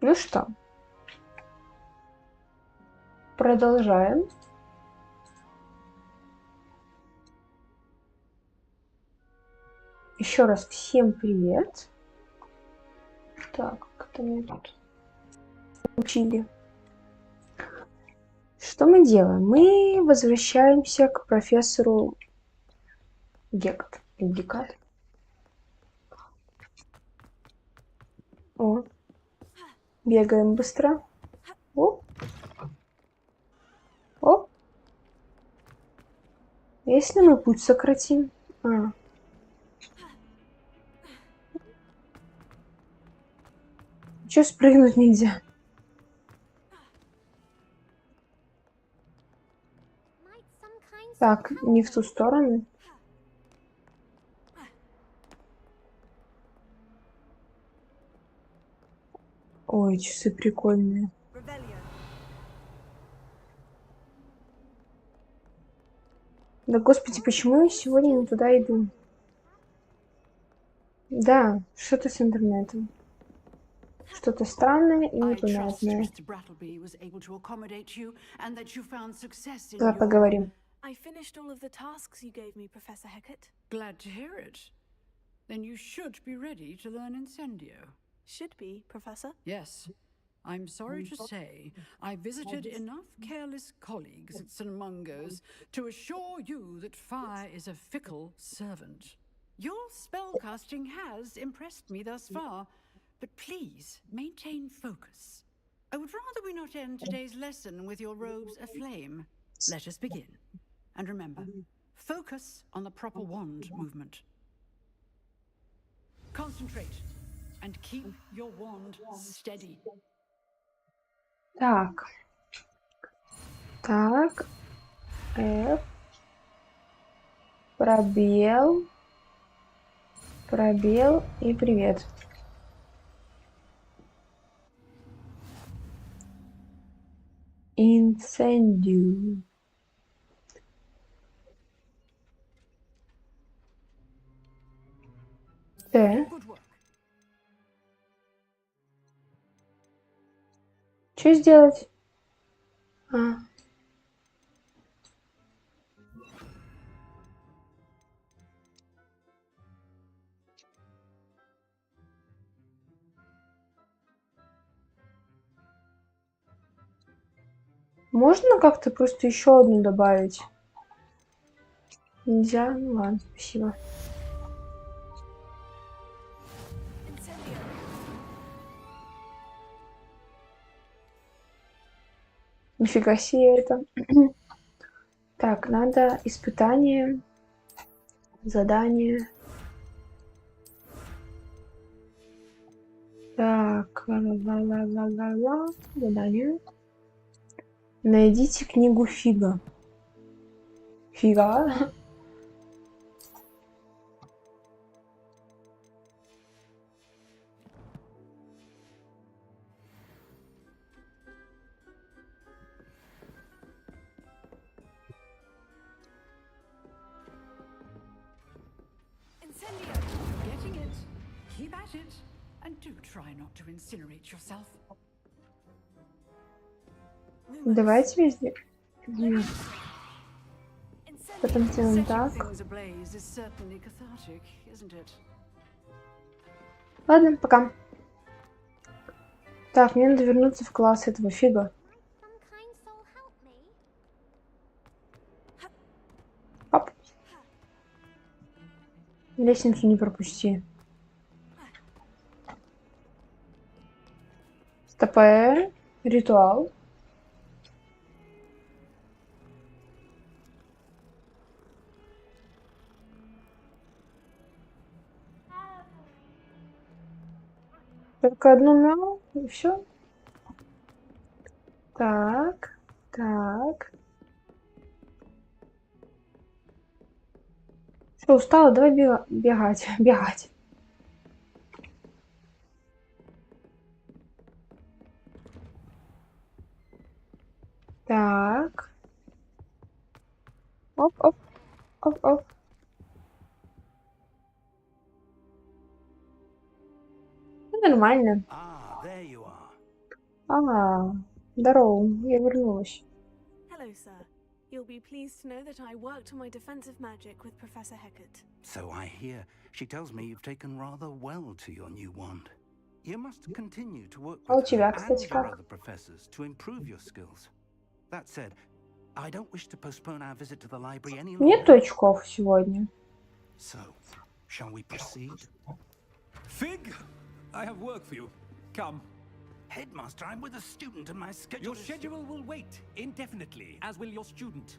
Ну что, продолжаем. Еще раз всем привет. Так, как-то мне тут учили. Что мы делаем? Мы возвращаемся к профессору Гекат. Гекат. О, бегаем быстро. О. О. Если мы путь сократим. Чё спрыгнуть нельзя? Так, не в ту сторону. Ой, часы прикольные. Да господи, почему я сегодня не туда иду? Да, что-то с интернетом. Что-то странное и непонятное. Давай поговорим. I finished all of the tasks you gave me, Professor Hecat. Glad to hear it. Then you should be ready to learn Incendio. Should be, Professor. Yes. I'm sorry to say, I visited enough careless colleagues at St. Mungo's to assure you that fire is a fickle servant. Your spellcasting has impressed me thus far, but please maintain focus. I would rather we not end today's lesson with your robes aflame. Let us begin. And remember, focus on the proper wand movement. Concentrate and keep your wand steady. Так. Так. F. Пробел. Пробел и привет. Инцендиум. Что сделать? Можно как-то просто еще одну добавить? Нельзя? Ну ладно, спасибо. Нифига себе это. Так, надо испытание, задание. Так, задание. Найдите книгу Фига. Фига? Getting it. Keep at it. And do try not to incinerate yourself. Давайте везде. Потом сделаем так. Ладно, пока. Так, мне надо вернуться в класс этого Фига. Оп. Лестницу не пропусти. ТП. Ритуал. Только одну мяу, и все. Так, так. Что, устала? Давай бегать, бегать. Так. Оп, оп, оп, оп. Ну, нормально. Здорово, я вернулась. Hello, sir. You'll be pleased to know that I worked on my defensive magic with Professor Hecat. So I hear. She tells me you've taken rather well to your new wand. You must continue to work А у with her тебя, and кстати, your как? other professors to improve your skills. That said, I don't wish to postpone our visit to the library any Нет longer. очков сегодня. So, shall we proceed? Fig, I have work for you. Come. Headmaster, I'm with a student and my schedule Your is... schedule will wait indefinitely, as will your student.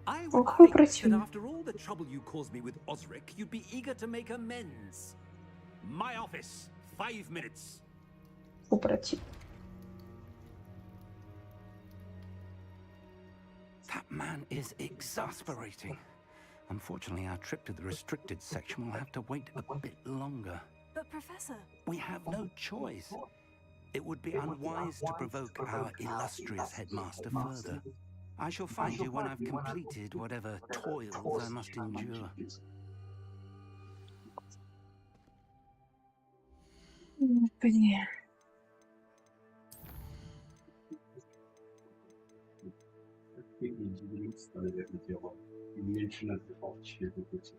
I О, would какой think that противный. after all the trouble you caused me with Osric, you'd be eager to make amends. My office, 5 minutes. Упротив. That man is exasperating. Unfortunately, our trip to the restricted section will have to wait a bit longer. But, Professor, We have no choice. It would be unwise to provoke our illustrious headmaster further. I shall find you when I've completed whatever toils I must endure. Господи. наверное, дело. И меньше называл чьи-то пути.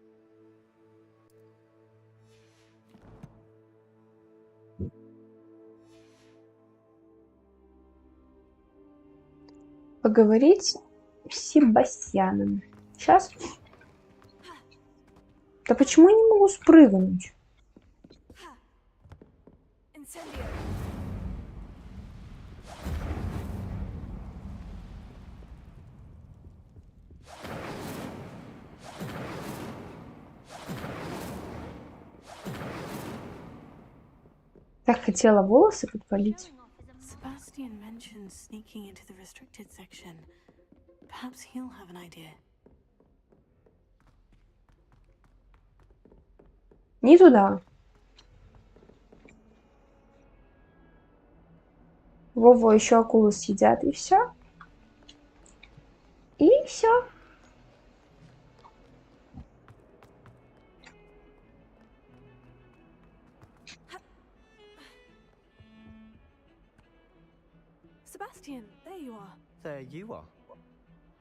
Поговорить с Себастьяном. Сейчас. Да почему я не могу спрыгнуть? Incendio. Так хотела волосы подпалить. Sebastian mentioned sneaking into the restricted section. Perhaps he'll have an idea. Не туда. Во-во, еще акулы съедят, и все. И все. Sebastian, there you are. There you are.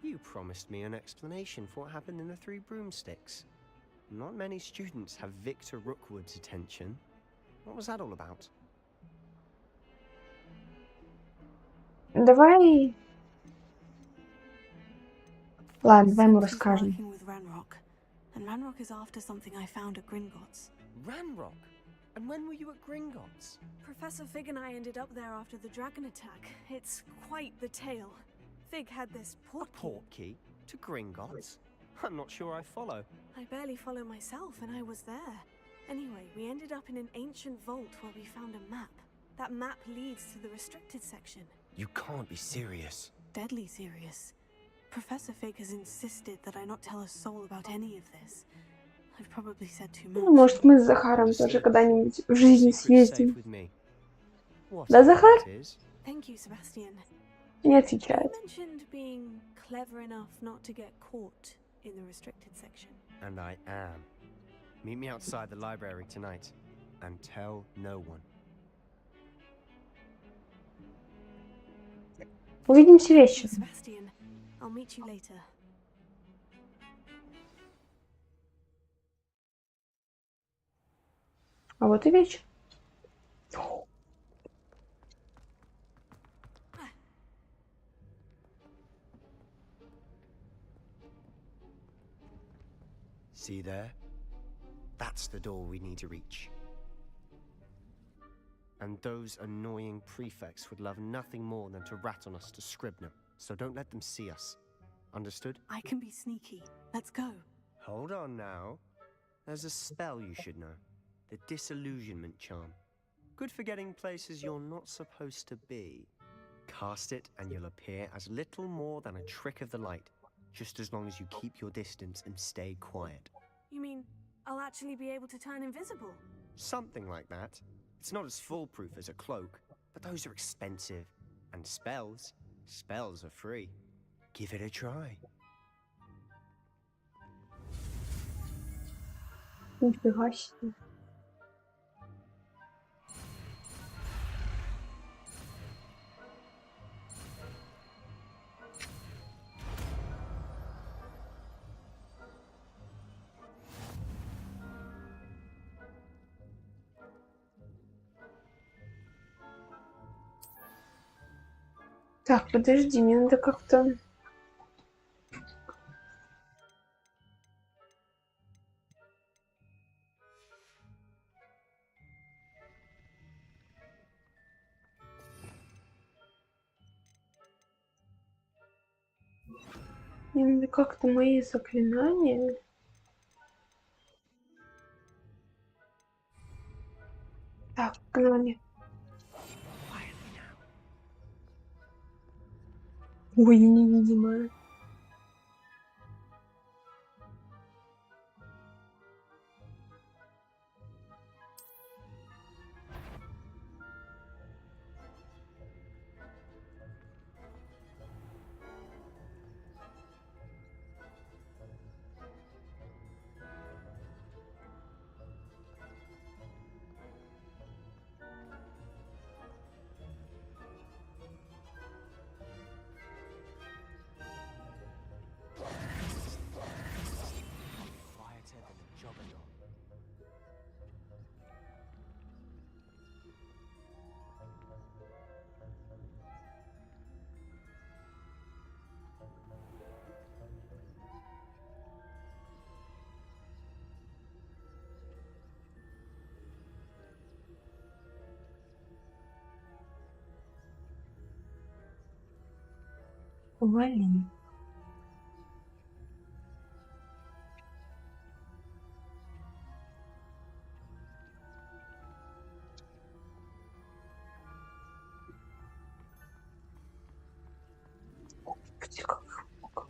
You promised me an explanation for what happened in the Three Broomsticks. Not many students have Victor Rookwood's attention. What was that all about? Давай. Ладно, давай ему Said she's расскажем. working with Ranrock, and Ranrock is after something I found at Gringotts. Ranrock? And when were you at Gringotts? Professor Fig and I ended up there after the dragon attack. It's quite the tale. Fig had this A portkey. portkey? To Gringotts? I'm not sure I follow. I barely follow myself, and I was there. Anyway, we ended up in an ancient vault where we found a map. That map leads to the restricted section. You can't be serious. Deadly serious. Professor Fig has insisted that I not tell a soul about any of this. I've probably said too much. Ну, может, мы с Захаром тоже когда-нибудь в жизни Secret's safe съездим. with me. Да, Whatever Захар? it is. Thank you, Sebastian. Не You отвечает. mentioned being clever enough not to get caught in the restricted section. And I am. Meet me outside the library tonight. And tell no one. Увидимся Thank you, вечером. Sebastian. I'll meet you later. А вот и вечер. See there? That's the door we need to reach. And those annoying prefects would love nothing more than to rat on us to Scribner, so don't let them see us. Understood? I can be sneaky. Let's go. Hold on now. There's a spell you should know. The Disillusionment Charm. Good for getting places you're not supposed to be. Cast it and you'll appear as little more than a trick of the light, just as long as you keep your distance and stay quiet. You mean I'll actually be able to turn invisible? Something like that. It's not as foolproof as a cloak, but those are expensive. And spells are free. Give it a try. Нифига себе. Так, подожди, мне надо как-то... Мне надо как-то мои заклинания... Так, погнали. Ой, невидимая. Вали. Господи, как много.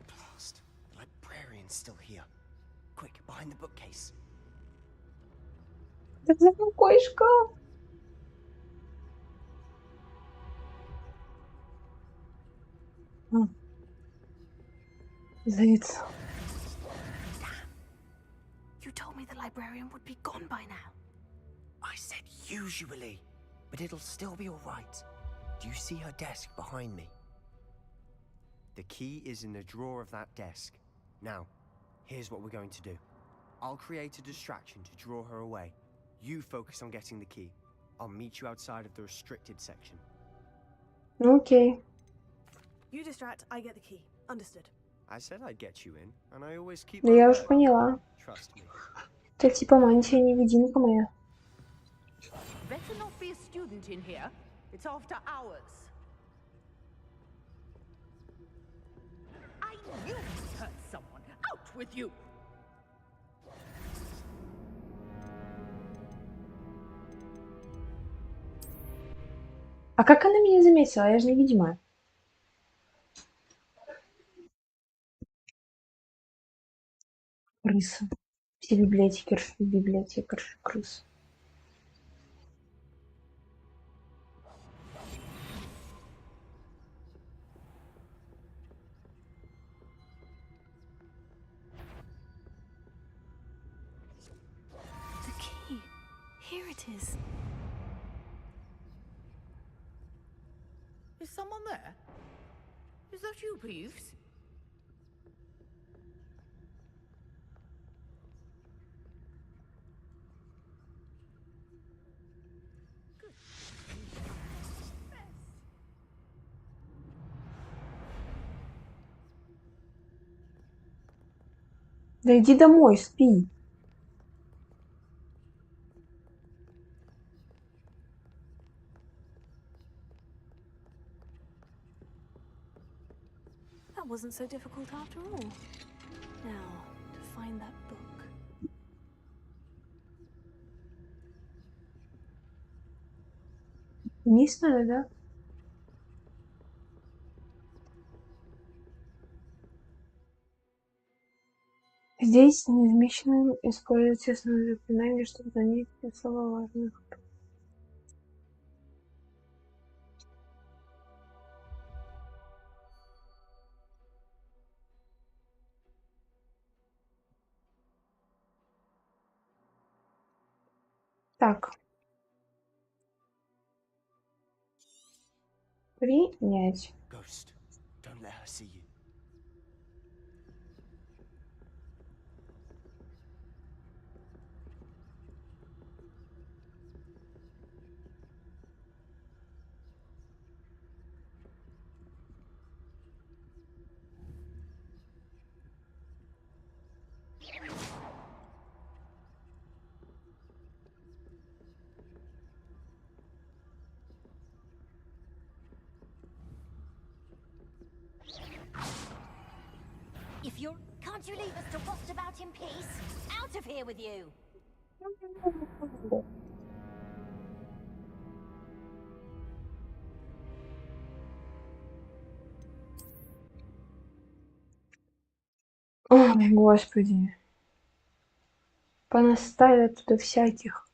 Blast. The librarian's still here. Quick, behind the bookcase. Так за какой шкаф? Заяц. You told me the librarian would be gone by now. I said usually, but it'll still be all right. Do you see her desk behind me? The key is in the drawer of that desk. Now, here's what we're going to do. I'll create a distraction to draw her away. You focus on getting the key. I'll meet you outside of the restricted section. Окей. You distract, I get the key. Understood. I said I'd get you in, and I always keep Да my я уж word. поняла. Trust me. Это типа мантия-невидимка моя. Better not be a student in here. It's after hours. I knew you'd hurt someone. Out with you! А как она меня заметила? Я же невидимая. Крыса. Все библиотекарши крысы. The key. Here it is. Is someone there? Is that you, Peeves? Да иди домой, спи. That wasn't so difficult after all. Now, to find that book. Вниз надо, да? Здесь неизмещенным используйте основные заклинания, чтобы занять слова важных. Так. Принять. Ghost, don't let her see you. If you're... Can't you leave us to waft about in peace? Out of here with you! Ой, господи. Понаставят туда всяких.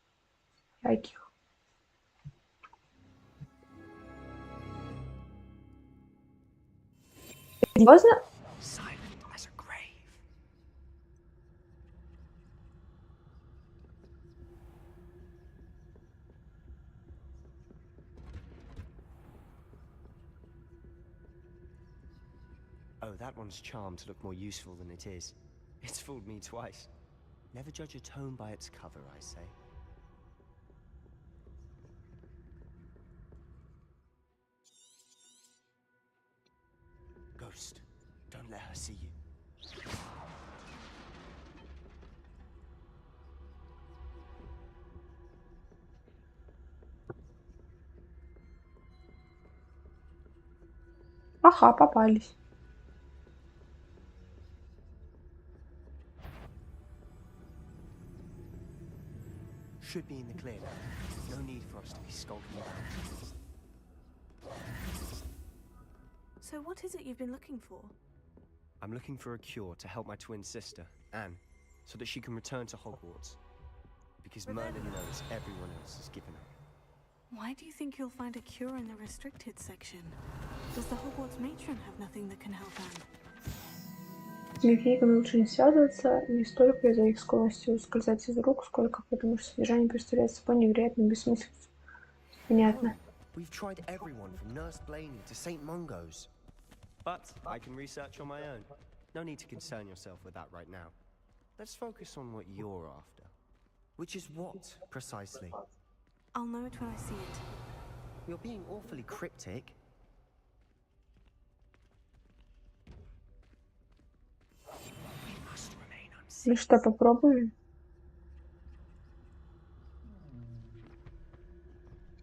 Серьезно? Silent as a grave. Oh, that one's charmed to look more useful than it is. It's fooled me twice. Never judge a tome by its cover, I say. Ghost, don't let her see you. Ага, попались. Should be in the clear now. No need for us to be skulking around. So what is it you've been looking for? I'm looking for a cure to help my twin sister, Anne, so that she can return to Hogwarts. Because Merlin knows everyone else has given up. Why do you think you'll find a cure in the restricted section? Does the Hogwarts matron have nothing that can help Anne? С эльфийками лучше не связываться не столько из-за их склонности ускользать из рук, сколько потому что содержание представляет собой невероятную бессмыслицу. Понятно. We've tried everyone from Nurse Blaney to St. Mungo's. But I can research on my own. No need to concern yourself with that right now. Let's focus on what you're after. Which is what, precisely? I'll know it when I see it. You're being awfully cryptic. We must remain unseen. Ну что, попробуем?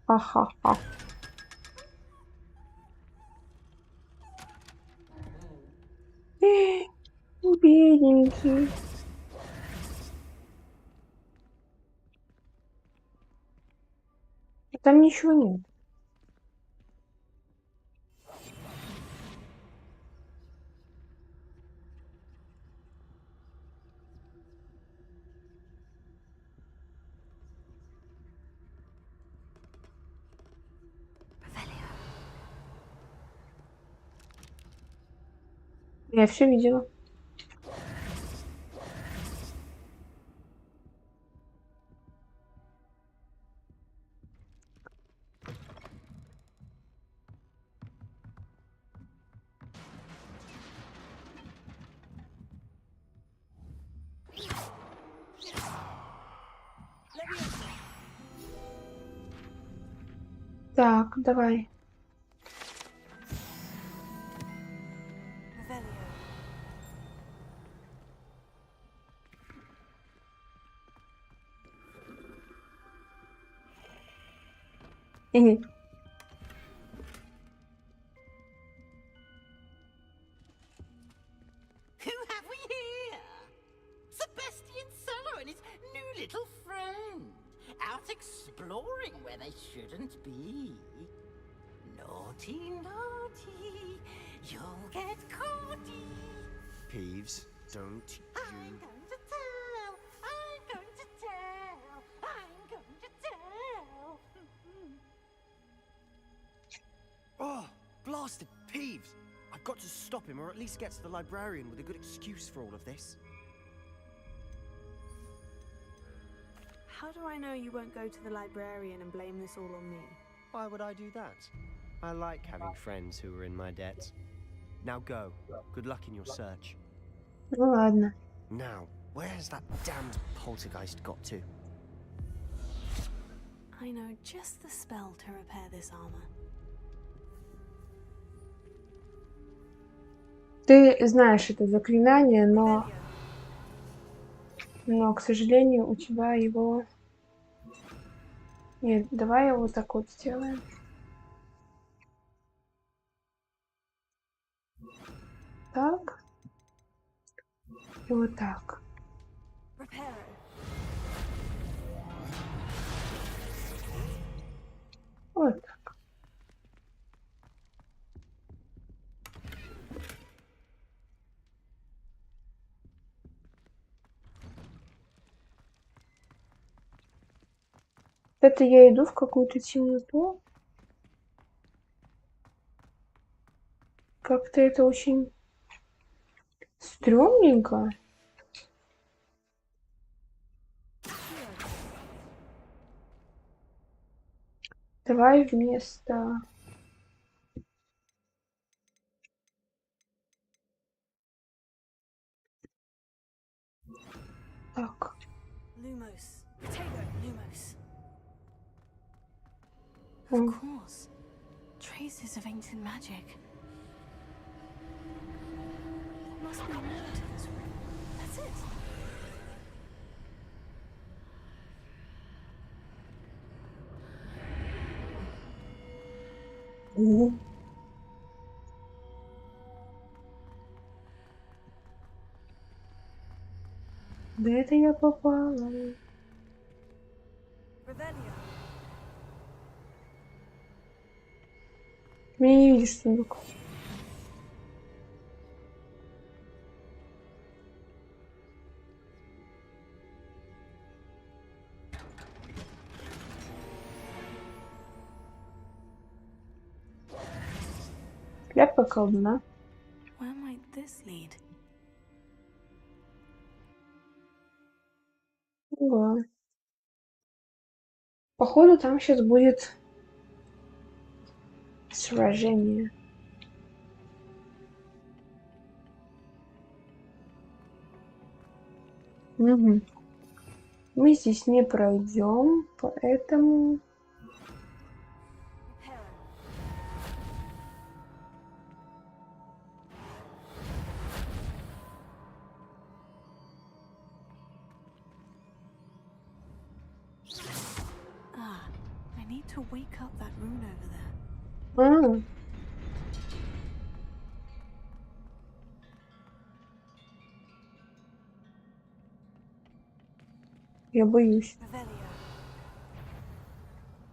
Ха-ха-ха. Бедненький. Там ничего нет. Я все видела. Так, давай. Who have we here? Sebastian Cello and his new little friend. Out exploring where they shouldn't be. Naughty, naughty, you'll get caughty. Peeves, don't you... I'm I've got to stop him, or at least get to the librarian with a good excuse for all of this. How do I know you won't go to the librarian and blame this all on me? Why would I do that? I like having friends who are in my debt. Now go. Good luck in your search. Ну ладно. Now, where has that damned poltergeist got to? I know just the spell to repair this armor. Ты знаешь это заклинание, но, к сожалению, у тебя его... Нет, давай его вот так вот сделаем. Так. И вот так. Вот так. Это я иду в какую-то темноту. Как-то это очень стрёмненько. Давай вместо... Так. Lumos. Potato, Lumos. Of course. Traces of ancient magic. Must be more to this room. That's it. Да это я попала. Меня не видишь, сундук. Шляпка колдуна. Where might this lead? Ого. Походу, там сейчас будет сражение. Угу. Мы здесь не пройдем, поэтому... I need to wake up that rune over there. Я боюсь.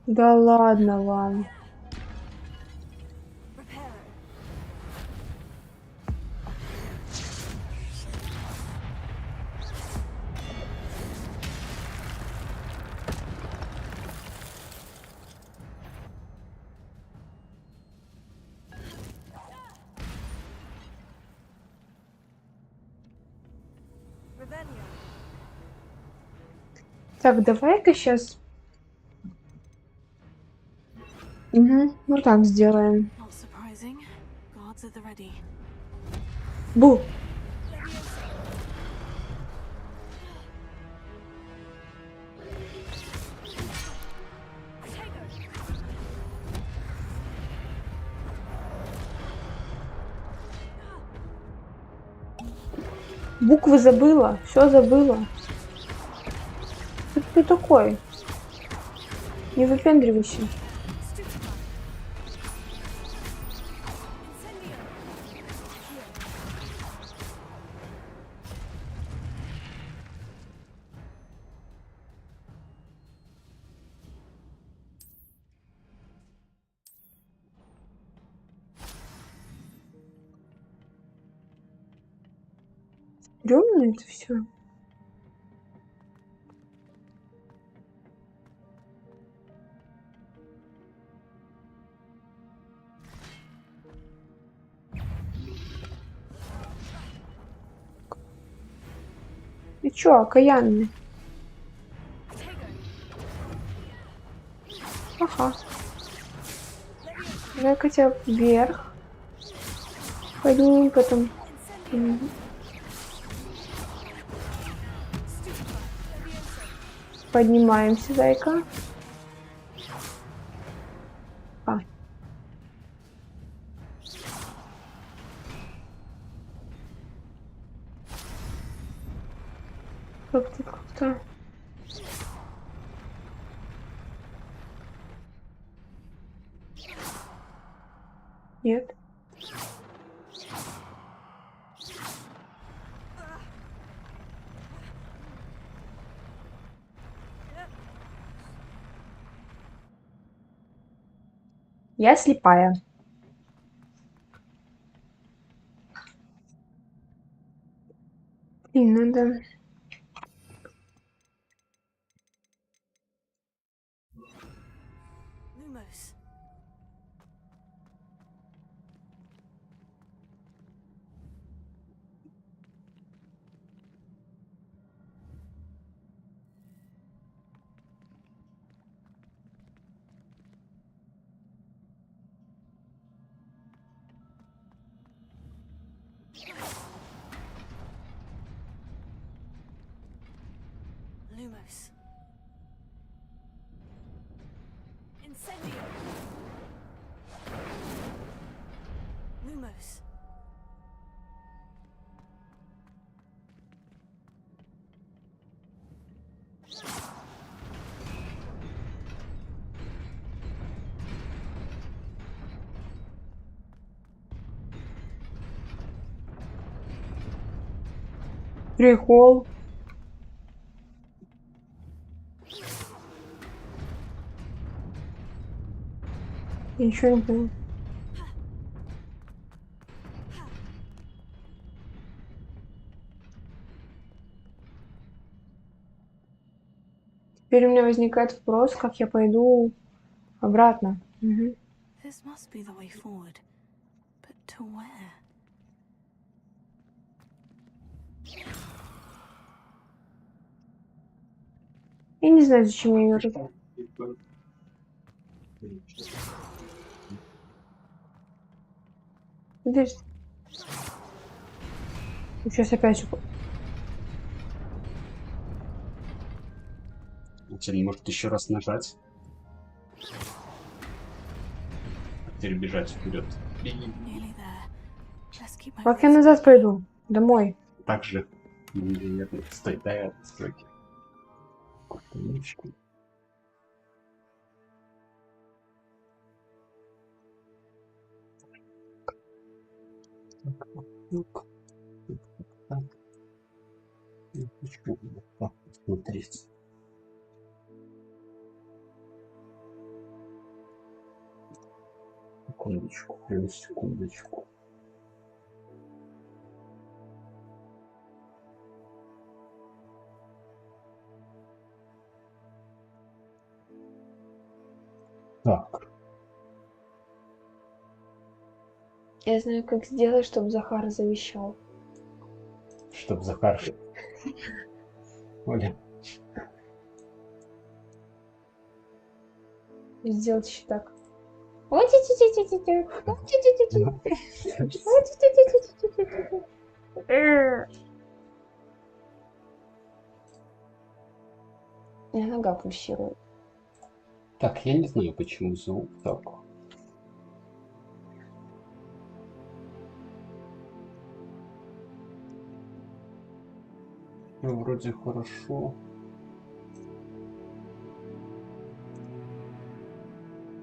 Да ладно вам. Так, давай-ка сейчас... Угу, ну так сделаем. Бу! Буквы забыла, все забыла. Кто такой? Не выпендривайся. Стрёмно это все. Ты чё, окаянный? Ага. Давай-ка тебя вверх. Поднимем потом. Поднимаемся, зайка. А. Как-то. Нет. Я слепая. Блин, надо... Lumos. Lumos. Incendio. Lumos. Прикол. Я ничего не понял. Теперь у меня возникает вопрос, как я пойду обратно. Угу. This must be the way forward. But to where? Я не знаю, зачем я ее раз... Подожди. Сейчас опять... Теперь может еще раз нажать. А теперь бежать вперед. Nearly there. Let's keep my Как я wits назад about пойду? Домой. Так же. Стой, дай отстройки. Посмотреть. Секундочку, прям секундочку. Так. Я знаю, как сделать, чтобы Захар завещал. Чтоб Захар... Оля. Сделать еще так. Меня нога пульсирует. Так, я не знаю, почему звук так. Вроде хорошо.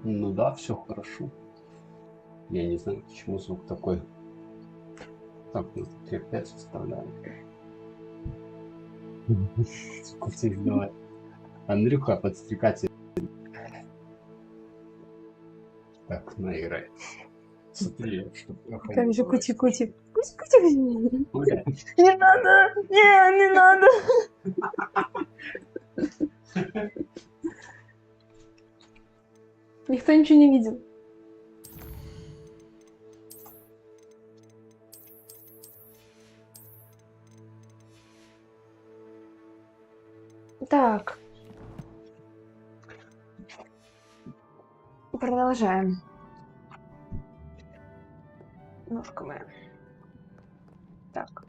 Ну да, все хорошо. Я не знаю, почему звук такой. Так, ну тут я 5 оставляю. Давай. Андрюха, подстрекатель. Так, наиграй. Смотри, что Там же кути-кути. Кути-кути. Оля. Не надо! Не надо! Никто ничего не видел. Так. Продолжаем. Ножка моя. Так.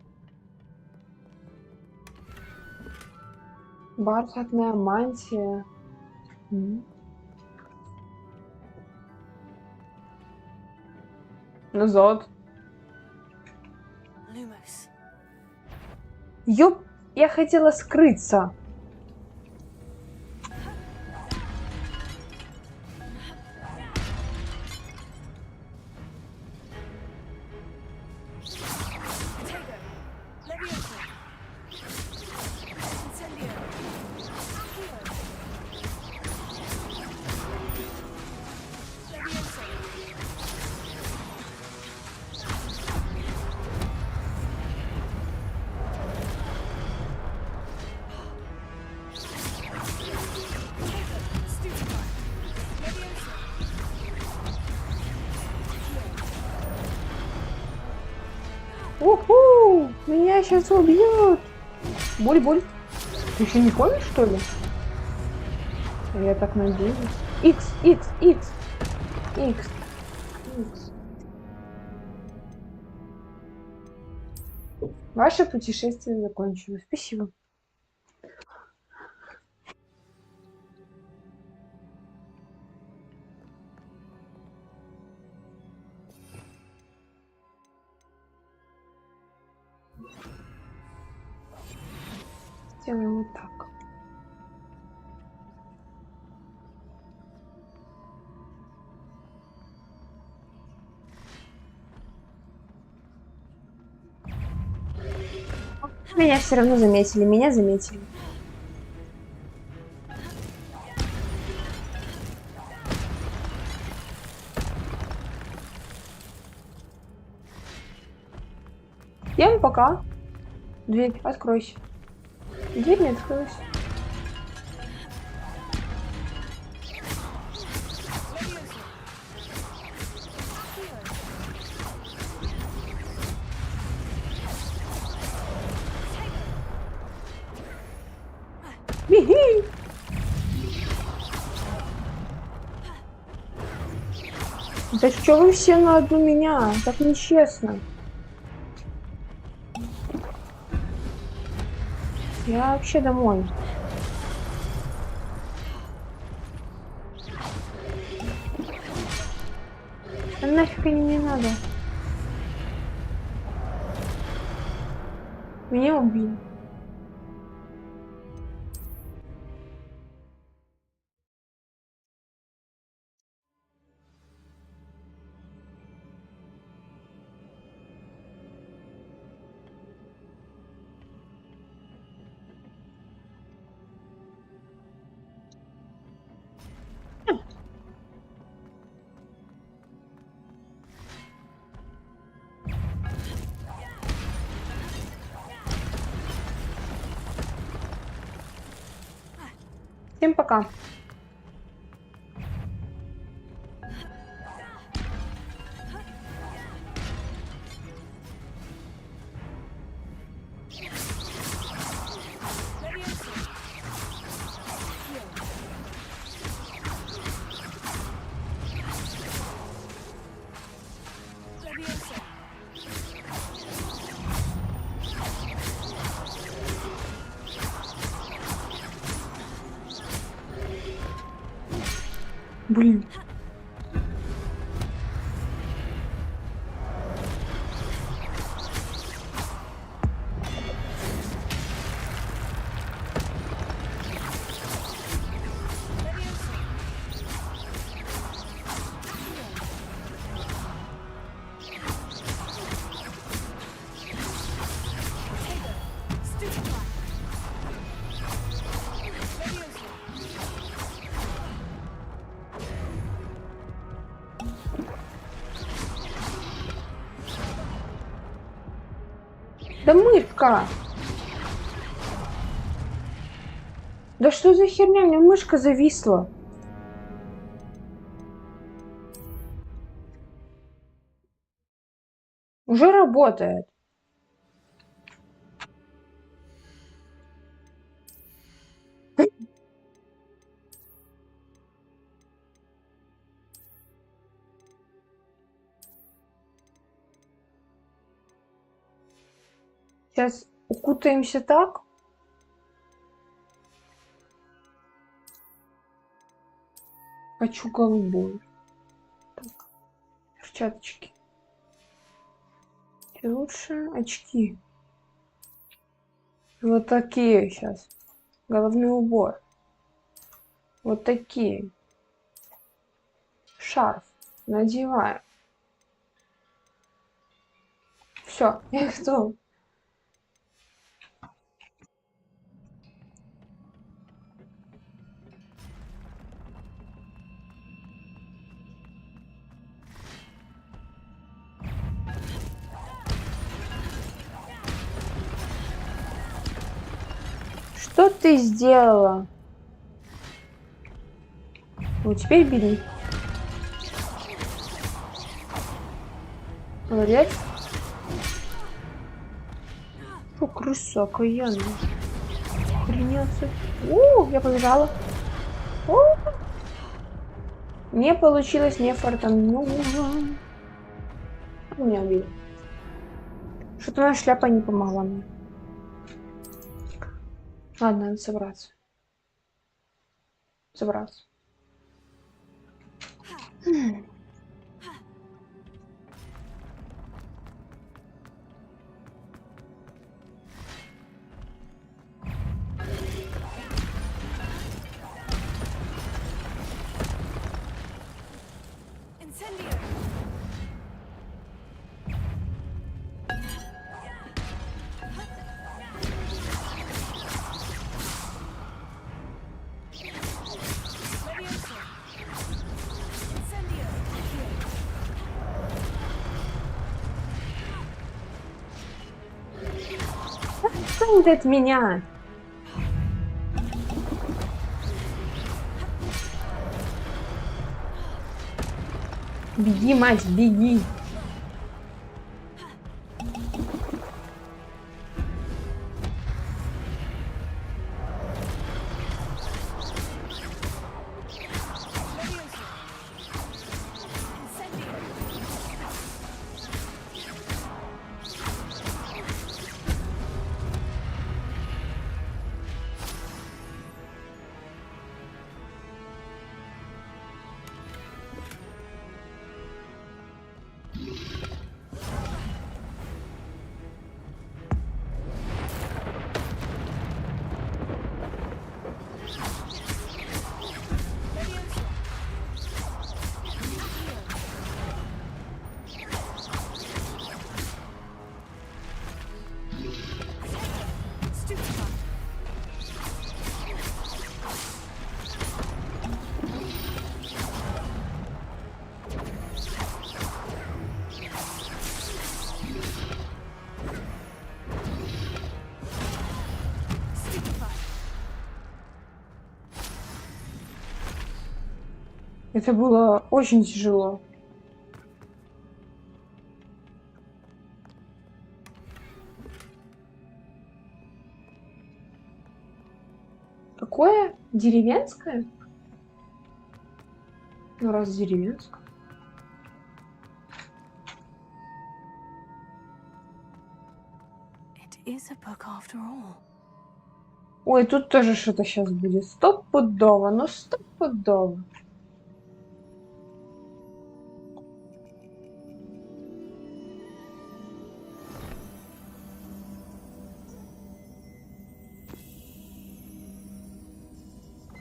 Бархатная мантия. Назад. Ёп, я хотела скрыться. Уху! Меня сейчас убьют! Буль-буль. Ты еще не помнишь, что ли? Я так надеюсь. Икс. Ваше путешествие закончилось. Спасибо. Сделаем вот так. Меня все равно заметили. Меня заметили. Всем пока. Дверь, откройся. Дверь не открылась. Беги! Да что вы все на одну меня? Так нечестно. Я вообще домой. А нафиг они мне надо? Меня убили. Всем пока. Блин. Да мышка! Да что за херня? У меня мышка зависла. Уже работает. Сейчас укутаемся так. Хочу голубую. Так. Перчаточки. И лучше очки. Вот такие сейчас. Головной убор. Вот такие. Шарф. Надеваем. Все, я готова. Что ты сделала? Вот теперь бери. Молодец. Фу, крыса окаянная. Охренеться. Я побежала. Не получилось, не фартануло. Меня убили. Что-то моя шляпа не помогла мне. Ладно, надо собраться. Отстань ты от меня! Беги, мать, беги! Это было очень тяжело. Какое? Деревенское? Ну, раз деревенское. Ой, тут тоже что-то сейчас будет. Стопудово, ну стопудово.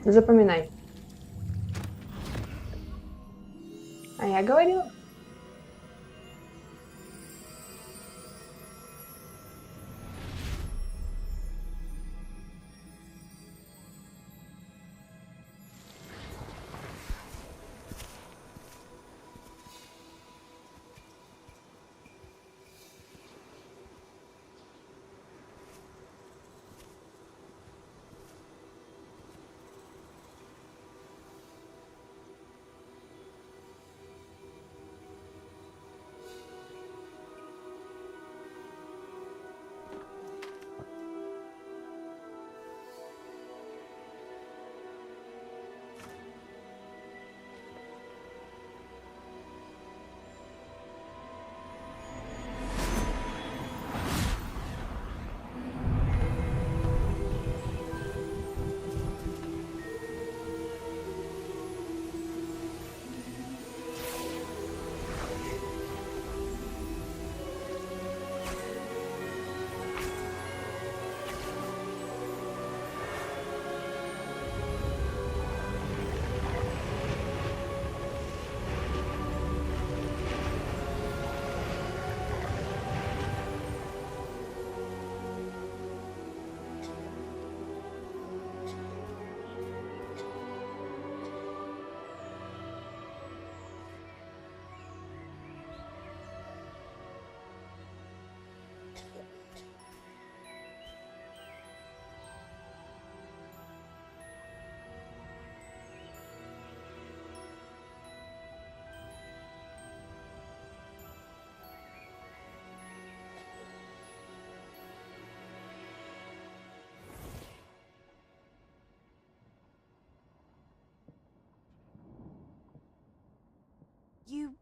Запоминай. А я говорила.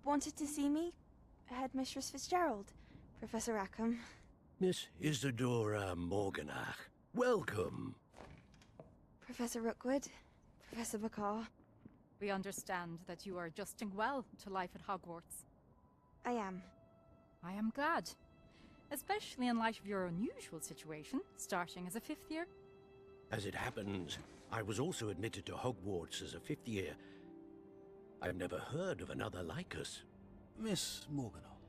wanted to see me? Headmistress Fitzgerald, Professor Rackham. Miss Isadora Morganach, welcome. Professor Rookwood, Professor Bakar. We understand that you are adjusting well to life at Hogwarts. I am. I am glad. Especially in light of your unusual situation, starting as a 5th year. As it happens, I was also admitted to Hogwarts as a 5th year. I've never heard of another like us. Miss Morganock,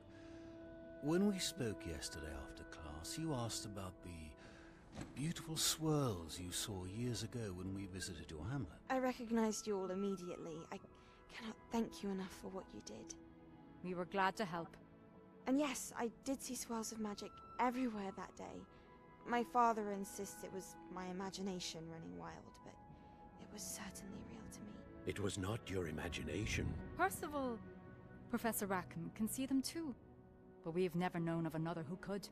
when we spoke yesterday after class, you asked about the beautiful swirls you saw years ago when we visited your hamlet. I recognized you all immediately. I cannot thank you enough for what you did. We were glad to help. And yes, I did see swirls of magic everywhere that day. My father insists it was my imagination running wild, but it was certainly real to me. It was not your imagination. Percival, Professor Rackham can see them too. But we've never known of another who could.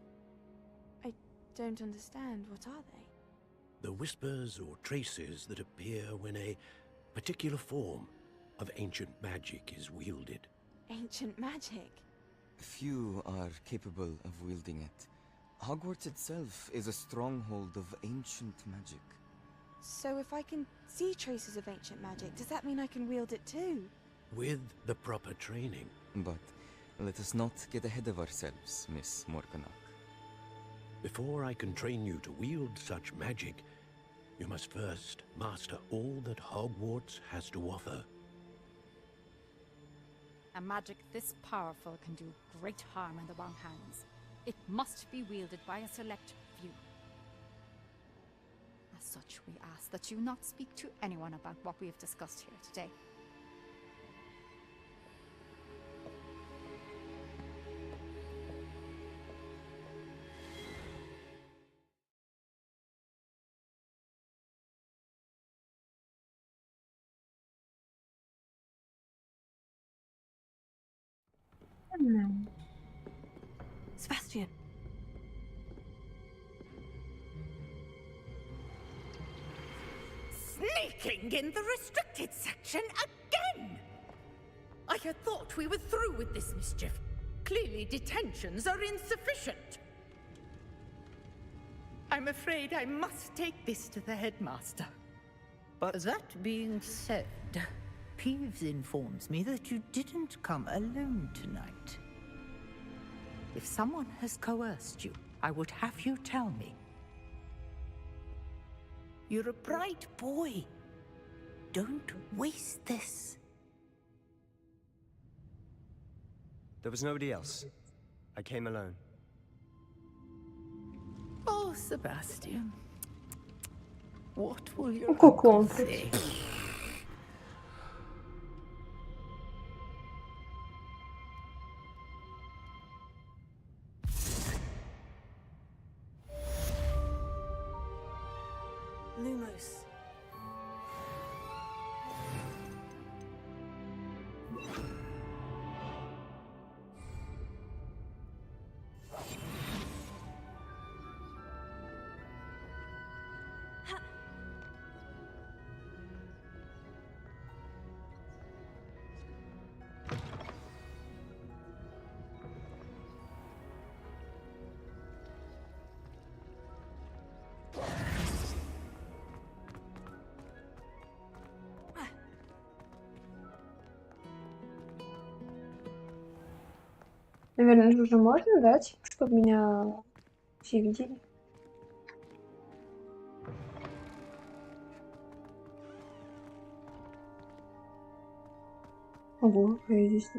I don't understand. What are they? The whispers or traces that appear when a particular form of ancient magic is wielded. Ancient magic? Few are capable of wielding it. Hogwarts itself is a stronghold of ancient magic. So if I can see traces of ancient magic, does that mean I can wield it too? With the proper training. But let us not get ahead of ourselves, Miss Morganock. Before I can train you to wield such magic, you must first master all that Hogwarts has to offer. A magic this powerful can do great harm in the wrong hands. It must be wielded by a select few. As such, we ask that you not speak to anyone about what we have discussed here today. Sebastian. Sneaking in the restricted section again! I had thought we were through with this mischief. Clearly detentions are insufficient. I'm afraid I must take this to the headmaster. But that being said, Peeves informs me that you didn't come alone tonight. If someone has coerced you, I would have you tell me. You're a bright boy. Don't waste this. there was nobody else. I came alone. Oh, Sebastian. What will your Какой uncle комплекс? say? Lumos. Наверное, уже можно дать, чтобы меня все видели. Ого, а я здесь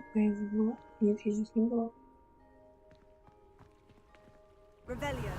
была? Нет, я здесь не была. Revelio.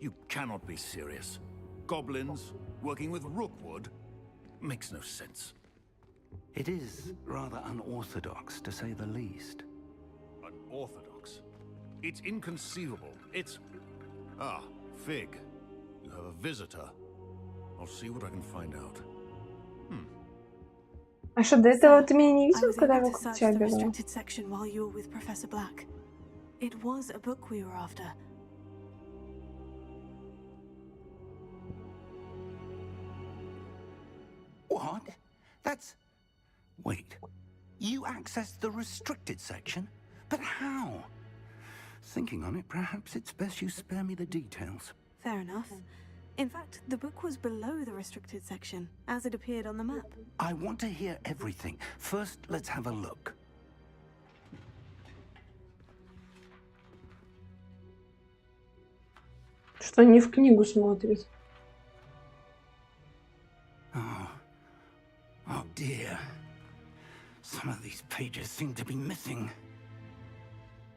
You cannot be serious. Goblins working with Rookwood makes no sense. It is rather unorthodox, to say the least. Unorthodox? It's inconceivable. It's... Ah, Fig. You have a visitor. I'll see what I can find out. А что, до этого ты меня не I видел, was когда able я to вокруг search тебя the бегала? restricted section while you were with Professor Black. It was a book we were after. What? That's... Wait. You accessed the restricted section? But how? Thinking on it, perhaps it's best you spare me the details. Fair enough. In fact, the book was below the restricted section, as it appeared on the map. I want to hear everything. First, let's have a look. Что не в книгу смотрит? Oh dear. Some of these pages seem to be missing.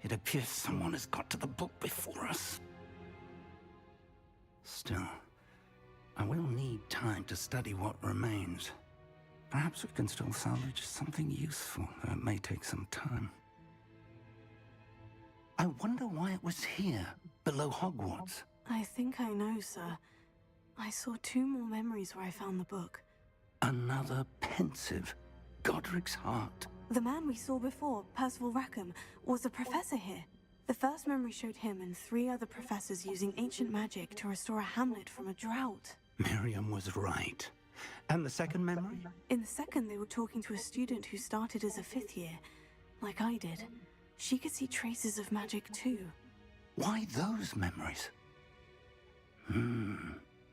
It appears someone has got to the book before us. Still, I will need time to study what remains. Perhaps we can still salvage something useful, though it may take some time. I wonder why it was here, below Hogwarts. I think I know, sir. I saw 2 more memories where I found the book. Another pensive, Godric's heart. The man we saw before, Percival Rackham, was a professor here. The first memory showed him and 3 other professors using ancient magic to restore a hamlet from a drought. Miriam was right. And the second memory? In the second, they were talking to a student who started as a 5th year, like I did. She could see traces of magic too. Why those memories?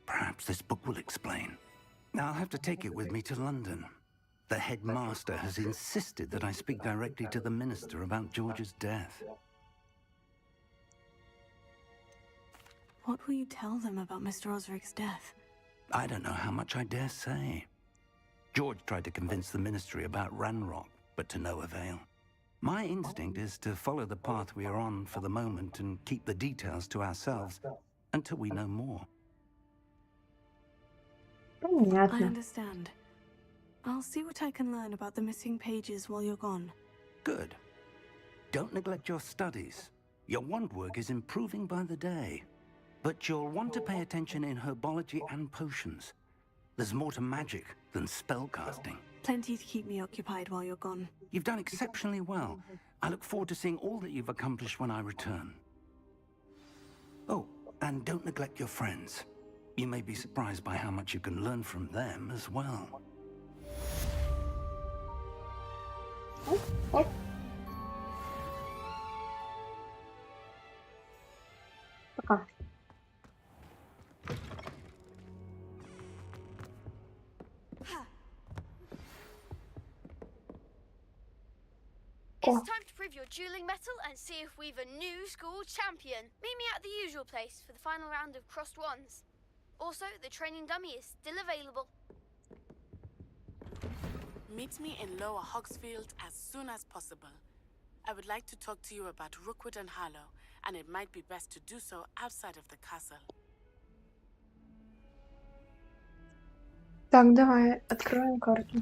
Perhaps this book will explain. I'll have to take it with me to London. The headmaster has insisted that I speak directly to the minister about George's death. What will you tell them about Mr. Osric's death? I don't know how much I dare say. George tried to convince the ministry about Ranrock, but to no avail. My instinct is to follow the path we are on for the moment and keep the details to ourselves until we know more. I understand. I'll see what I can learn about the missing pages while you're gone. Good. Don't neglect your studies. Your wand work is improving by the day. But you'll want to pay attention in herbology and potions. There's more to magic than spellcasting. Plenty to keep me occupied while you're gone. You've done exceptionally well. I look forward to seeing all that you've accomplished when I return. Oh, and don't neglect your friends. You may be surprised by how much you can learn from them as well. Пока. It's time to prove your dueling mettle and see if we've a new school champion. Meet me at the usual place for the final round of crossed wands. Also, the training dummy is still available. Meet me in Lower Hogsfield as soon as possible. I would like to talk to you about Rookwood and Harlow, and it might be best to do so outside of the castle. Так, давай откроем карту.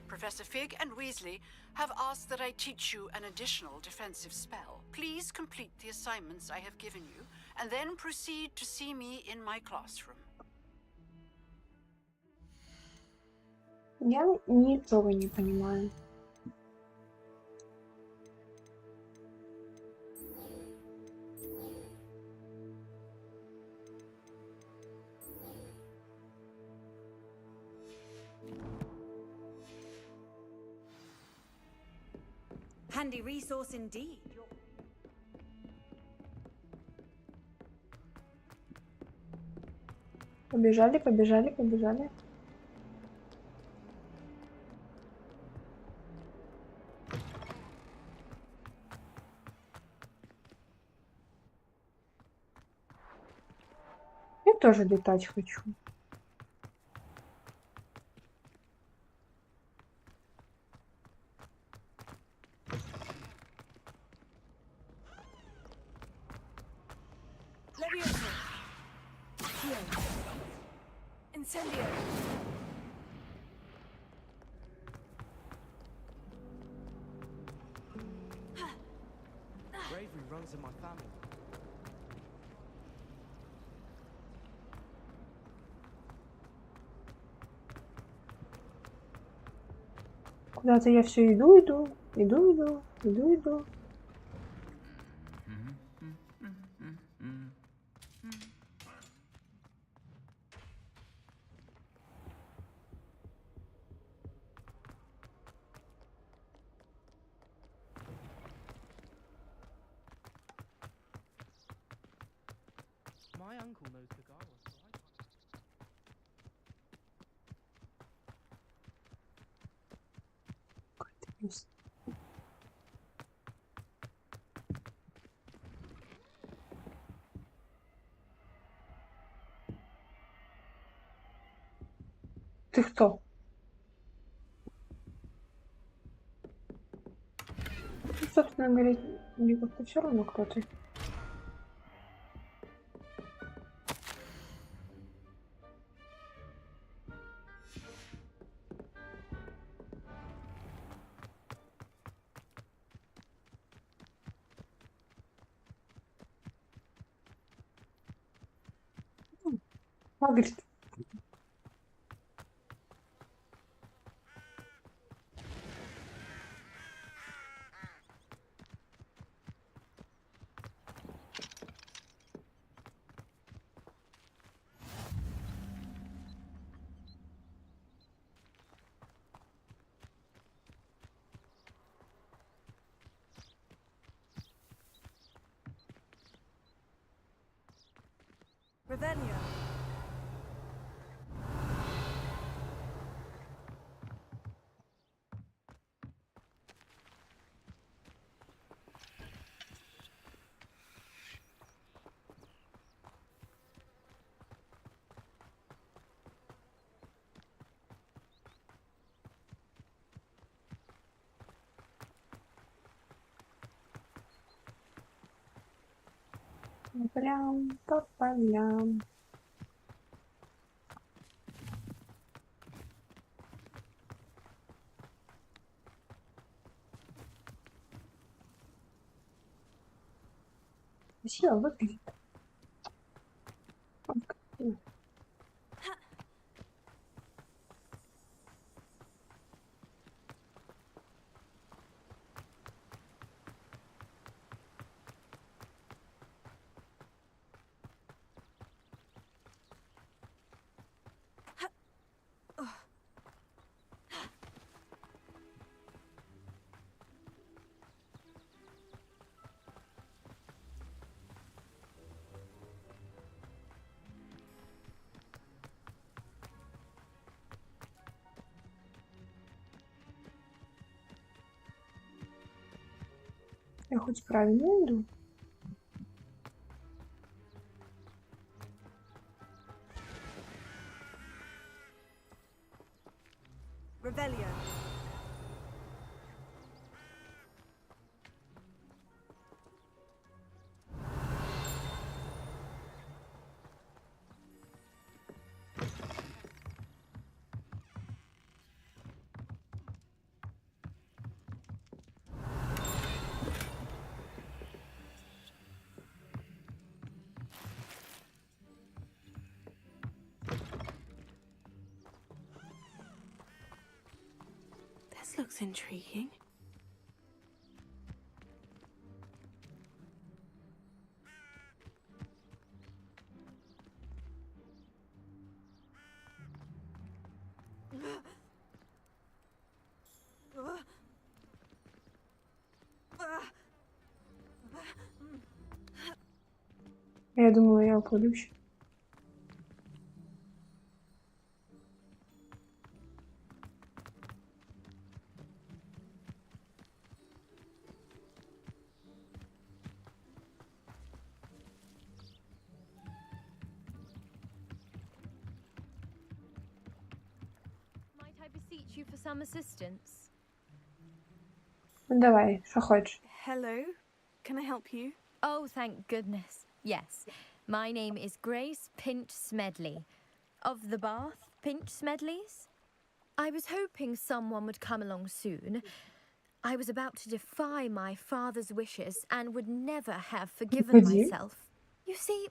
Professor Fig and Weasley have asked that I teach you an additional defensive spell. Please complete the assignments I have given you, and then proceed to see me in my classroom. Я ничего не понимаю. Handy resource indeed. Побежали, побежали, побежали. Я тоже летать хочу. Bravery runs in my family. Куда-то я все иду. My uncle knows the Gawa, so I can't. Ты кто? Ну, собственно говоря, мне как-то все равно, кто ты. Хагрид. Revelio. Прям по полям. Красиво выглядит. Я хоть правильно иду? Revelio. This looks intriguing. Я думала, я упаду еще. reach you for some assistance? Давай, что хочешь. Hello, can I help you? Oh, thank goodness. Yes, my name is Grace Pinch Smedley, of the Bath Pinch Smedleys. I was hoping someone would come along soon. I was about to defy my father's wishes and would never have forgiven myself. You see,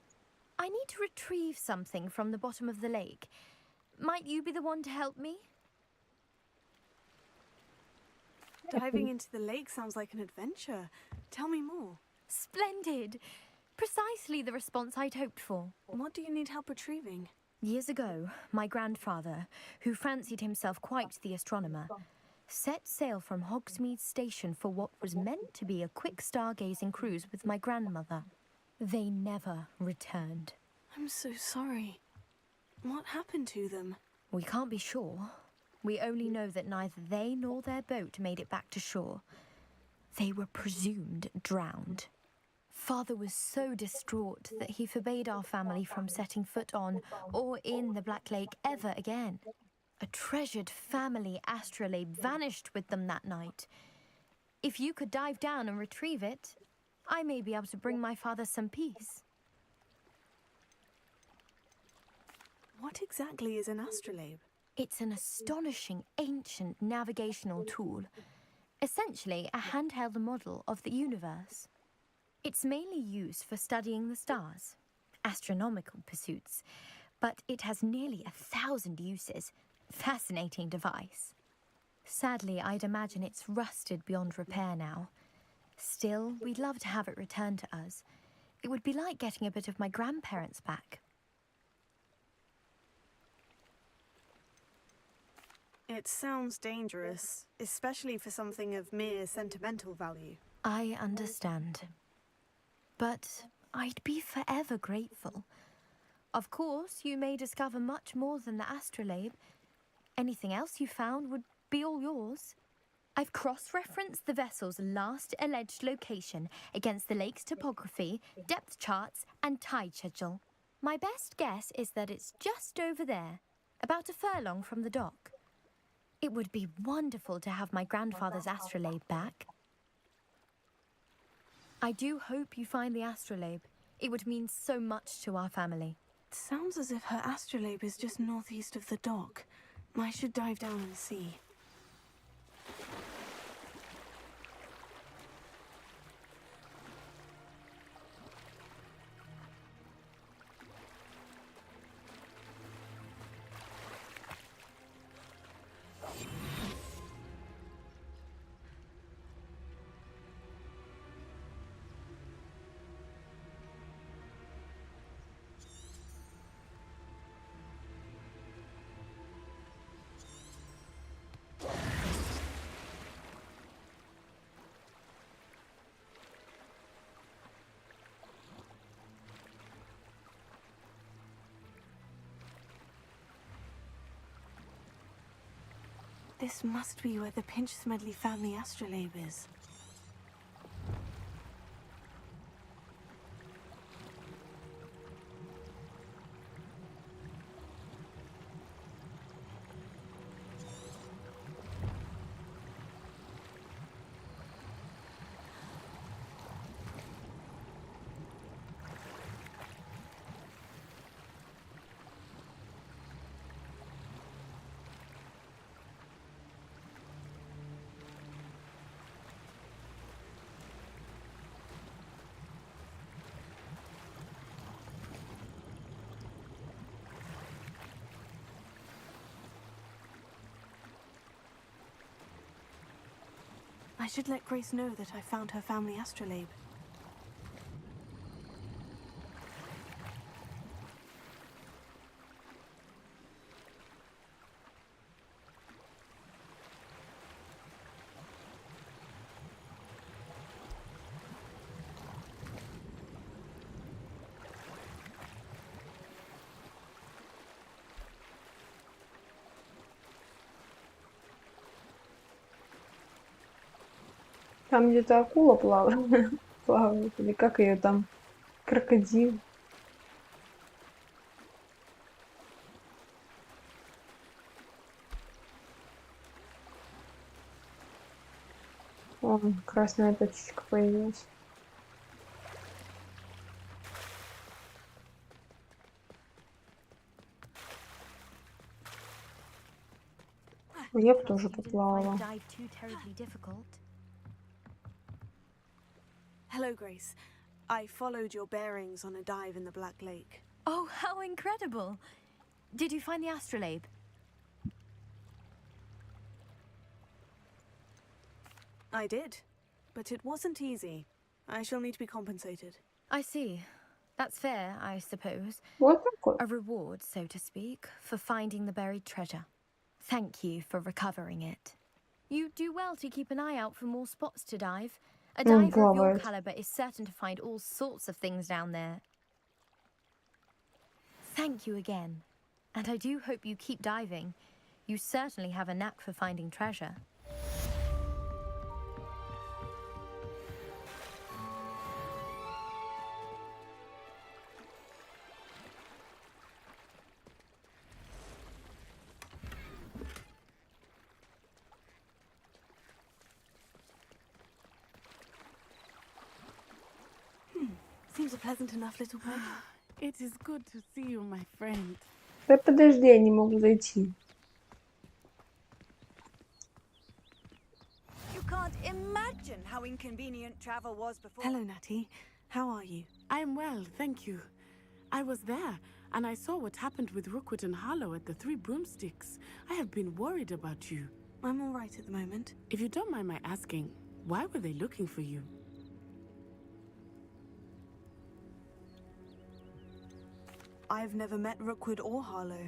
I need to retrieve something from the bottom of the lake. Might you be the one to help me? Diving into the lake sounds like an adventure. Tell me more. Splendid! Precisely the response I'd hoped for. What do you need help retrieving? Years ago, my grandfather, who fancied himself quite the astronomer, set sail from Hogsmeade Station for what was meant to be a quick stargazing cruise with my grandmother. They never returned. I'm so sorry. What happened to them? We can't be sure. We only know that neither they nor their boat made it back to shore. They were presumed drowned. Father was so distraught that he forbade our family from setting foot on or in the Black Lake ever again. A treasured family astrolabe vanished with them that night. If you could dive down and retrieve it, I may be able to bring my father some peace. What exactly is an astrolabe? It's an astonishing ancient navigational tool. Essentially, a handheld model of the universe. It's mainly used for studying the stars, astronomical pursuits, but it has nearly 1,000 uses. Fascinating device. Sadly, I'd imagine it's rusted beyond repair now. Still, we'd love to have it returned to us. It would be like getting a bit of my grandparents back. It sounds dangerous, especially for something of mere sentimental value. I understand. But I'd be forever grateful. Of course, you may discover much more than the astrolabe. Anything else you found would be all yours. I've cross-referenced the vessel's last alleged location against the lake's topography, depth charts, and tide schedule. My best guess is that it's just over there, about a furlong from the dock. It would be wonderful to have my grandfather's astrolabe back. I do hope you find the astrolabe. It would mean so much to our family. It sounds as if her astrolabe is just northeast of the dock. I should dive down and see. This must be where the Pinch Smedley family astrolabe is. I should let Grace know that I found her family astrolabe. Там где-то акула плавает, или как ее там, крокодил. Вон, красная точечка появилась. Я бы тоже поплавала. Hello, Grace. I followed your bearings on a dive in the Black Lake. Oh, how incredible! Did you find the astrolabe? I did, but it wasn't easy. I shall need to be compensated. I see. That's fair, I suppose. A reward, so to speak, for finding the buried treasure. Thank you for recovering it. You do well to keep an eye out for more spots to dive. A diver of your caliber is certain to find all sorts of things down there. Thank you again. And I do hope you keep diving. You certainly have a knack for finding treasure. Seems a pleasant enough little place. It is good to see you, my friend. Да подожди, я не могу зайти. You can't imagine how inconvenient travel was before. Hello, Natty. How are you? I'm well, thank you. I was there, and I saw what happened with Rookwood and Harlow at the Three Broomsticks. I have been worried about you. I'm all right at the moment. If you don't mind my asking, why were they looking for you? I've never met Rookwood or Harlow.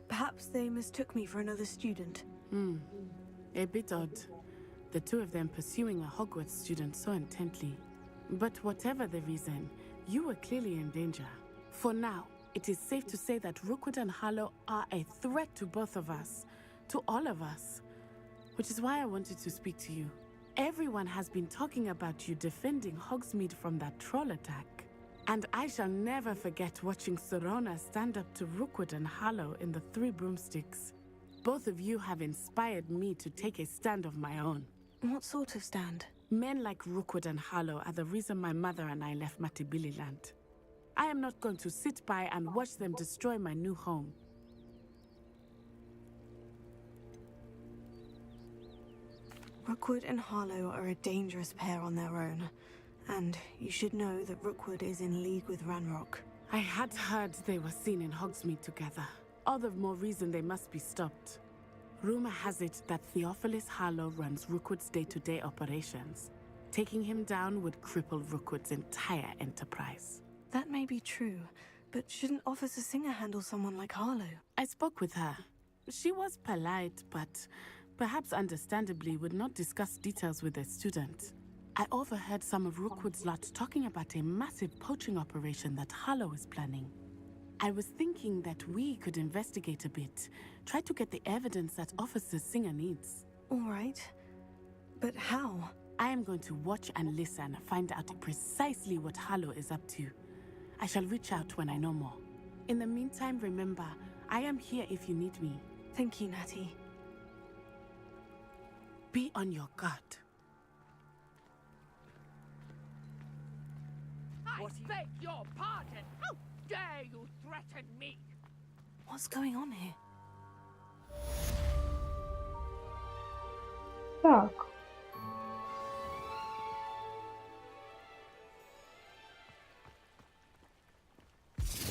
Perhaps they mistook me for another student. A bit odd. The two of them pursuing a Hogwarts student so intently. But whatever the reason, you were clearly in danger. For now, it is safe to say that Rookwood and Harlow are a threat to both of us. To all of us. Which is why I wanted to speak to you. Everyone has been talking about you defending Hogsmeade from that troll attack. And I shall never forget watching Sorona stand up to Rookwood and Harlow in the Three Broomsticks. Both of you have inspired me to take a stand of my own. What sort of stand? Men like Rookwood and Harlow are the reason my mother and I left Matabeleland. I am not going to sit by and watch them destroy my new home. Rookwood and Harlow are a dangerous pair on their own. And you should know that Rookwood is in league with Ranrock. I had heard they were seen in Hogsmeade together. All the more reason they must be stopped. Rumor has it that Theophilus Harlow runs Rookwood's day-to-day operations. Taking him down would cripple Rookwood's entire enterprise. That may be true, but shouldn't Officer Singer handle someone like Harlow? I spoke with her. She was polite, but perhaps understandably would not discuss details with a student. I overheard some of Rookwood's lot talking about a massive poaching operation that Harlow is planning. I was thinking that we could investigate a bit, try to get the evidence that Officer Singer needs. All right. But how? I am going to watch and listen, find out precisely what Harlow is up to. I shall reach out when I know more. In the meantime, remember, I am here if you need me. Thank you, Natty. Be on your guard. I beg your pardon! How dare you threaten me? What's going on here? Так.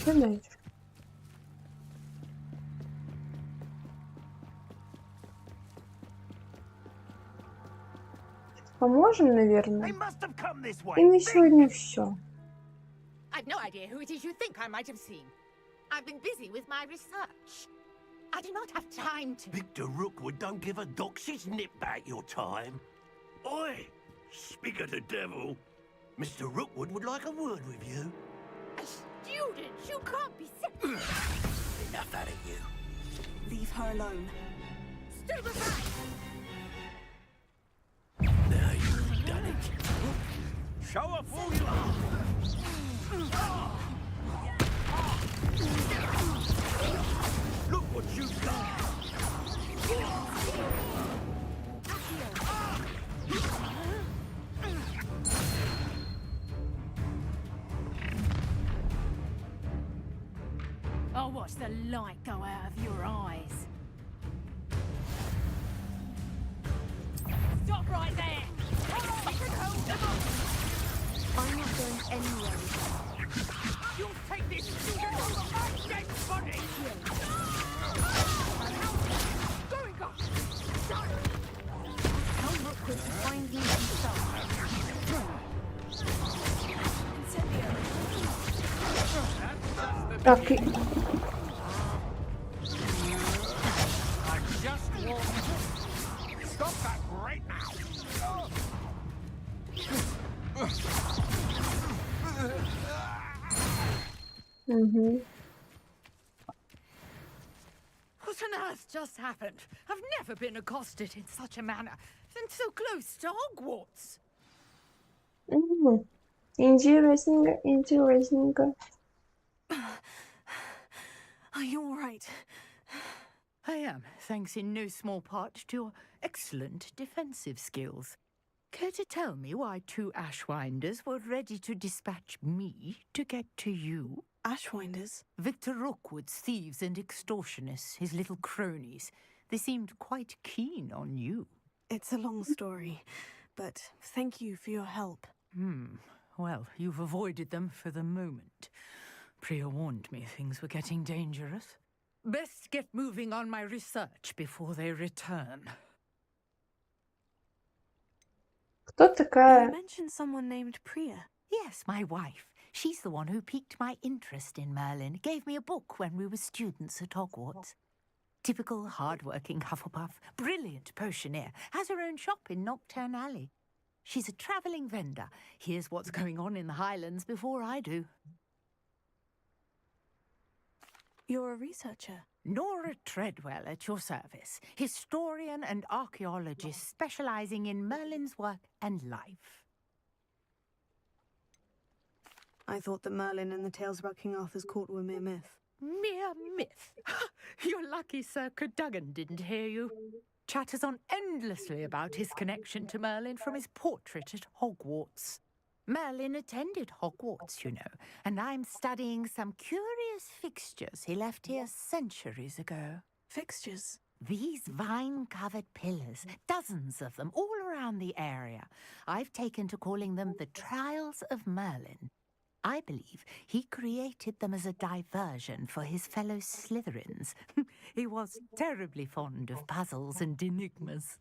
Что дальше? Поможем, наверное. И на сегодня все. I've no idea who it is you think I might have seen. I've been busy with my research. I do not have time to... Victor Rookwood don't give a doxy's nip back your time. Oi! Speak of the devil. Mr. Rookwood would like a word with you. A student? You can't be... Enough out of you. Leave her alone. Stand aside! Now you've done it. Show off all you are. Look what you've done. watch the light go out of your eyes. Stop right there! I can hold them up! I'm not going anywhere. You'll take this student over my dead body! Going up! Tell Rookwood to find me himself. Так, и- I just walked. Stop that right now! Мгм. What on earth just happened? I've never been accosted in such a manner, and so close to Hogwarts. Интересненько, интересненько. Are you all right? I am, thanks in no small part to your excellent defensive skills. Care to tell me why 2 Ashwinders were ready to dispatch me to get to you? Ashwinders? Victor Rookwood's thieves and extortionists, his little cronies. They seemed quite keen on you. It's a long story, but thank you for your help. Well, you've avoided them for the moment. Priya warned me things were getting dangerous. Best get moving on my research before they return. Кто You такая? mentioned someone named Priya. Yes, my wife. She's the one who piqued my interest in Merlin, gave me a book when we were students at Hogwarts. Typical hard-working Hufflepuff, brilliant potioneer, has her own shop in Nocturne Alley. She's a travelling vendor. Hears what's going on in the Highlands before I do. You're a researcher. Nora Treadwell at your service, historian and archaeologist specialising in Merlin's work and life. I thought that Merlin and the tales about King Arthur's court were mere myth. Mere myth? You're lucky Sir Cadogan didn't hear you. Chatters on endlessly about his connection to Merlin from his portrait at Hogwarts. Merlin attended Hogwarts, you know, and I'm studying some curious fixtures he left here centuries ago. Fixtures? These vine-covered pillars, dozens of them, all around the area. I've taken to calling them the Trials of Merlin. I believe he created them as a diversion for his fellow Slytherins. He was terribly fond of puzzles and enigmas.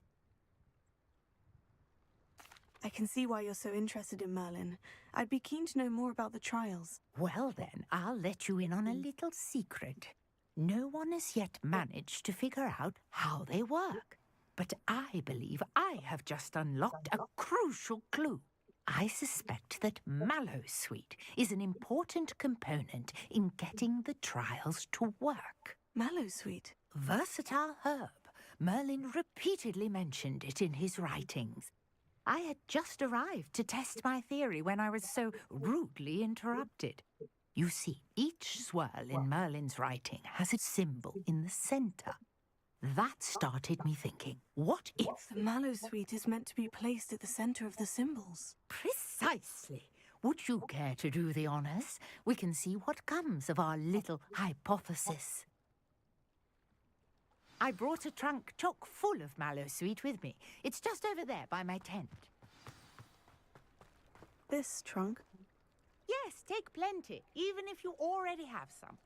I can see why you're so interested in Merlin. I'd be keen to know more about the trials. Well then, I'll let you in on a little secret. No one has yet managed to figure out how they work. But I believe I have just unlocked a crucial clue. I suspect that Mallowsweet is an important component in getting the trials to work. Mallowsweet? Versatile herb. Merlin repeatedly mentioned it in his writings. I had just arrived to test my theory when I was so rudely interrupted. You see, each swirl in Merlin's writing has a symbol in the centre. That started me thinking, what if... The Mallowsweet is meant to be placed at the centre of the symbols. Precisely. Would you care to do the honours? We can see what comes of our little hypothesis. I brought a trunk chock full of Mallowsweet with me. It's just over there by my tent. This trunk? Yes, take plenty, even if you already have some.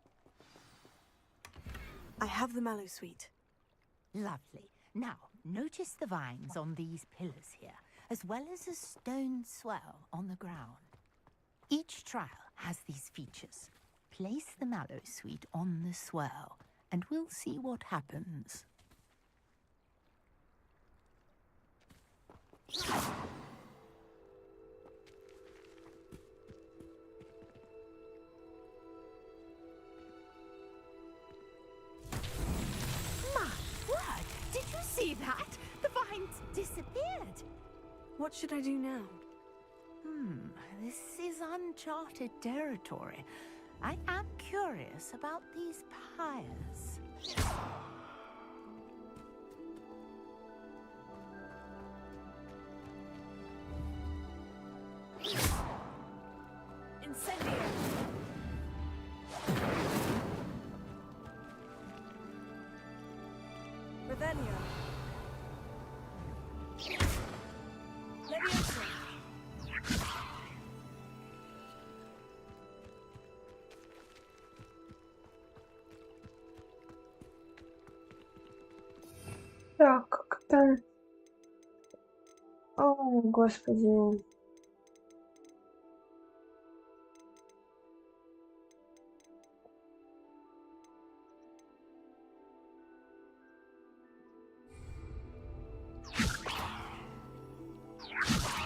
I have the Mallowsweet. Lovely. Now, notice the vines on these pillars here, as well as a stone swell on the ground. Each trial has these features. Place the Mallowsweet on the swirl, and we'll see what happens. My word! Did you see that? The vines disappeared. What should I do now? This is uncharted territory. I am curious about these pyres. Incendio! Так, как-то... О, господи.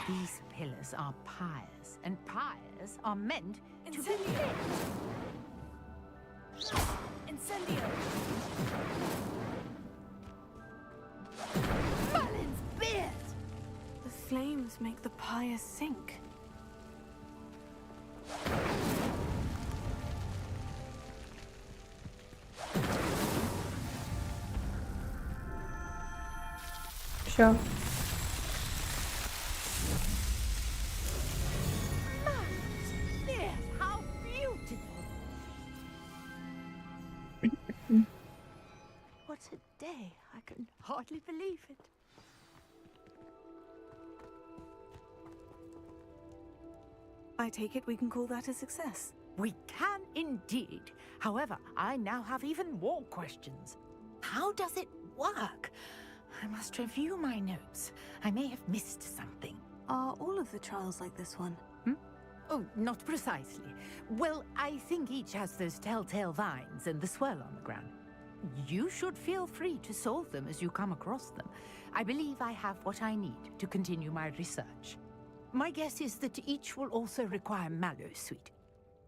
These pillars are pyres, and pyres are meant to be lit. Incendio! Merlin's beard! The flames make the pyre sink. Все. How beautiful! What a day! I can hardly believe it. I take it we can call that a success. We can indeed. However, I now have even more questions. How does it work? I must review my notes. I may have missed something. Are all of the trials like this one? Oh, not precisely. Well, I think each has those telltale vines and the swirl on the ground. You should feel free to solve them as you come across them. I believe I have what I need to continue my research. My guess is that each will also require mallow sweet,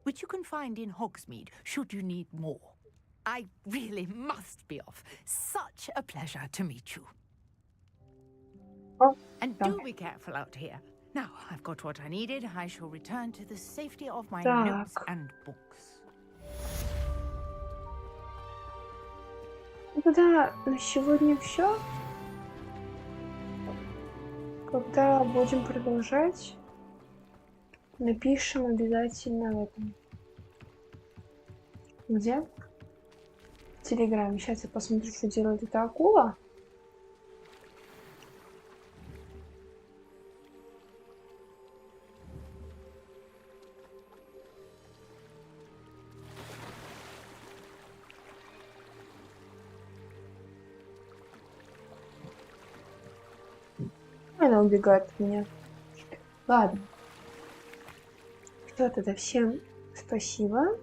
which you can find in Hogsmeade should you need more. I really must be off. Such a pleasure to meet you. And do be careful out here. Now, I've got what I needed. I shall return to the safety of my notes and books. Тогда на сегодня все. Когда будем продолжать, напишем обязательно в этом. Где? В Телеграме. Сейчас я посмотрю, что делает эта акула. Она убегает от меня. Ладно. Все, тогда всем спасибо.